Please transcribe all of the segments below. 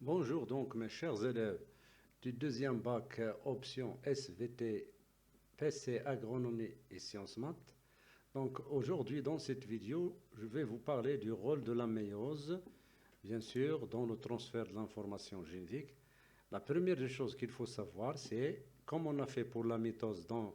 Bonjour donc mes chers élèves du deuxième bac option SVT PC Agronomie et Sciences Maths. Donc aujourd'hui dans cette vidéo, je vais vous parler du rôle de la méiose, bien sûr, dans le transfert de l'information génétique. La première des choses qu'il faut savoir, c'est comme on a fait pour la mitose dans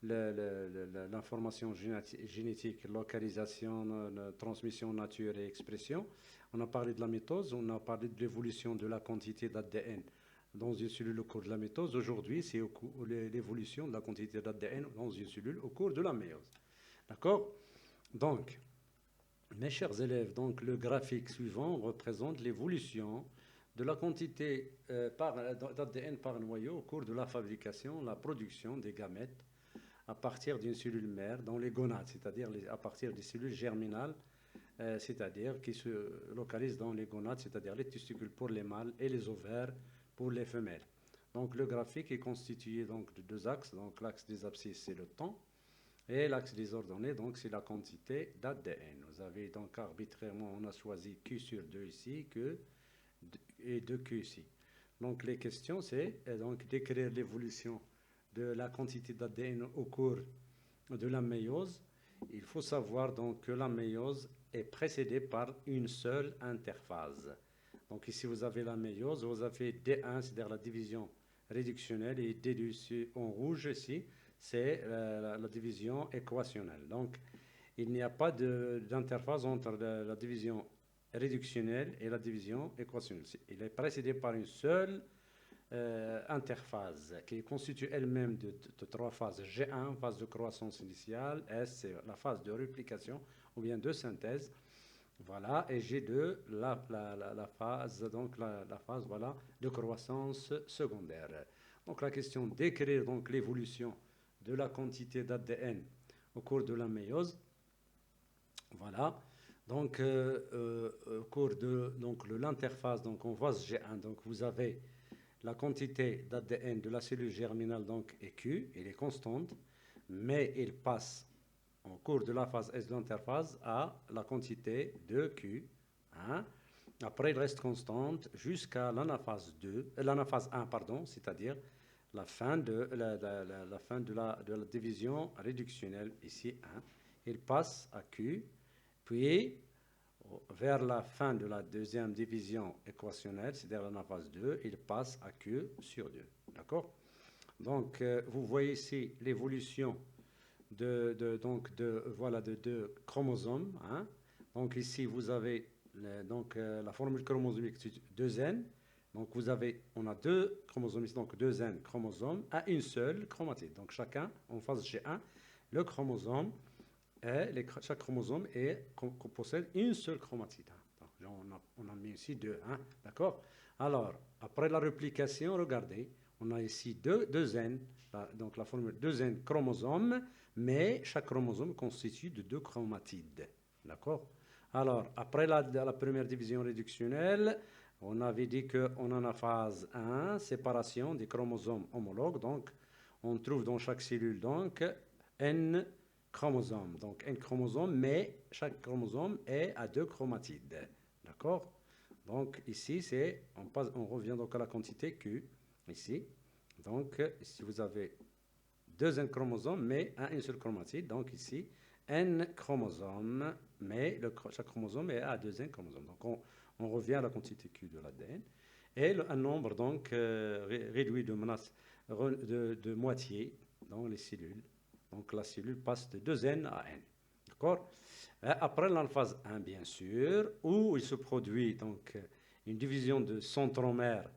l'information génétique, localisation, transmission, nature et expression. On a parlé de la mitose, on a parlé de l'évolution de la quantité d'ADN dans une cellule au cours de la mitose. Aujourd'hui, c'est l'évolution de la quantité d'ADN dans une cellule au cours de la méiose. D'accord? Donc, mes chers élèves, donc le graphique suivant représente l'évolution de la quantité d'ADN par noyau au cours de la fabrication, la production des gamètes à partir d'une cellule mère dans les gonades, c'est-à-dire à partir des cellules germinales, c'est-à-dire qui se localisent dans les gonades, c'est-à-dire les testicules pour les mâles et les ovaires pour les femelles. Donc le graphique est constitué donc de deux axes. Donc l'axe des abscisses, c'est le temps, et l'axe des ordonnées, donc c'est la quantité d'ADN. Vous avez donc arbitrairement, on a choisi Q sur 2 ici, et 2Q ici. Donc les questions, c'est donc d'écrire l'évolution de la quantité d'ADN au cours de la méiose. Il faut savoir donc que la méiose est précédée par une seule interphase. Donc ici vous avez la méiose, vous avez D1, c'est-à-dire la division réductionnelle, et D2 en rouge ici, c'est la division équationnelle. Donc il n'y a pas d'interphase entre la division réductionnelle et la division équationnelle. Il est précédé par une seule interphase qui est constituée elle-même de trois phases. G1, phase de croissance initiale, S, c'est la phase de réplication ou bien de synthèse. Voilà, et G2, la phase, donc la phase voilà, de croissance secondaire. Donc la question d'écrire donc l'évolution de la quantité d'ADN au cours de la méiose. Voilà. Donc, au cours de l'interface, donc en phase G1, donc vous avez la quantité d'ADN de la cellule germinale donc est Q, elle est constante, mais il passe au cours de la phase S de l'interphase à la quantité de Q. Hein. Après, il reste constante jusqu'à l'anaphase 2, l'anaphase 1, pardon, c'est-à-dire la fin de la fin de la division réductionnelle, ici 1. Il passe à Q, puis vers la fin de la deuxième division équationnelle, c'est-à-dire l'anaphase 2, il passe à Q sur 2. D'accord? Donc, vous voyez ici l'évolution voilà, de deux chromosomes. Hein. Donc, ici, vous avez la formule chromosomique 2N. Donc, on a deux chromosomes ici, donc 2N chromosomes à une seule chromatide. Donc, chacun, en phase G1, le chromosome chaque chromosome possède une seule chromatide. On a mis ici deux, hein, d'accord? Alors, après la réplication, regardez, on a ici deux N, donc la formule 2N chromosomes, mais chaque chromosome constitue de deux chromatides, d'accord? Alors, après la première division réductionnelle, on avait dit qu'on en a phase 1, séparation des chromosomes homologues, donc on trouve dans chaque cellule donc N chromosomes. Donc un chromosome, mais chaque chromosome est à deux chromatides. D'accord? Donc ici, on revient donc à la quantité Q, ici. Donc ici, vous avez deux N chromosomes, mais une seule chromatide. Donc ici, N chromosomes, mais chaque chromosome est à deux N chromosomes. Donc on revient à la quantité Q de l'ADN. Et un nombre donc réduit de moitié dans les cellules. Donc la cellule passe de 2N à N. D'accord? Après la phase 1, bien sûr, où il se produit donc une division de centromère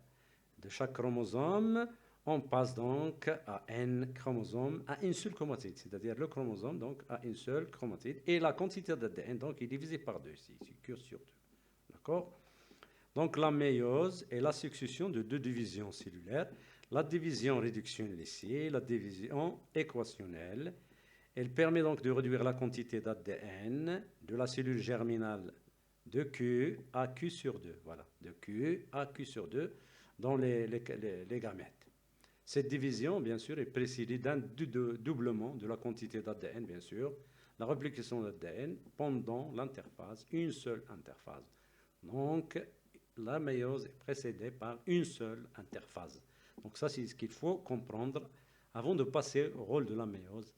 de chaque chromosome, on passe donc à N chromosomes à une seule chromatide, c'est-à-dire le chromosome donc à une seule chromatide, et la quantité d'ADN donc est divisée par 2 ici, Q sur 2. D'accord? Donc la méiose est la succession de deux divisions cellulaires, la division réductionnelle ici, la division équationnelle. Elle permet donc de réduire la quantité d'ADN de la cellule germinale de Q à Q sur 2. Voilà, de Q à Q sur 2 dans les gamètes. Cette division, bien sûr, est précédée d'un doublement de la quantité d'ADN, bien sûr, la réplication d'ADN pendant l'interphase, une seule interphase. Donc, la méiose est précédée par une seule interphase. Donc ça, c'est ce qu'il faut comprendre avant de passer au rôle de la méiose.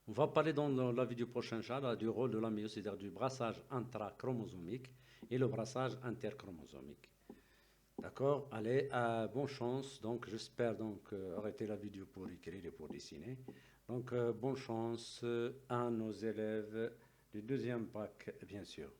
On va parler dans la vidéo prochaine, Inch'Allah, du rôle de la méiose, c'est-à-dire du brassage intrachromosomique et le brassage interchromosomique. D'accord? Allez, bonne chance. Donc, j'espère arrêter la vidéo pour écrire et pour dessiner. Donc, bonne chance à nos élèves du deuxième bac, bien sûr.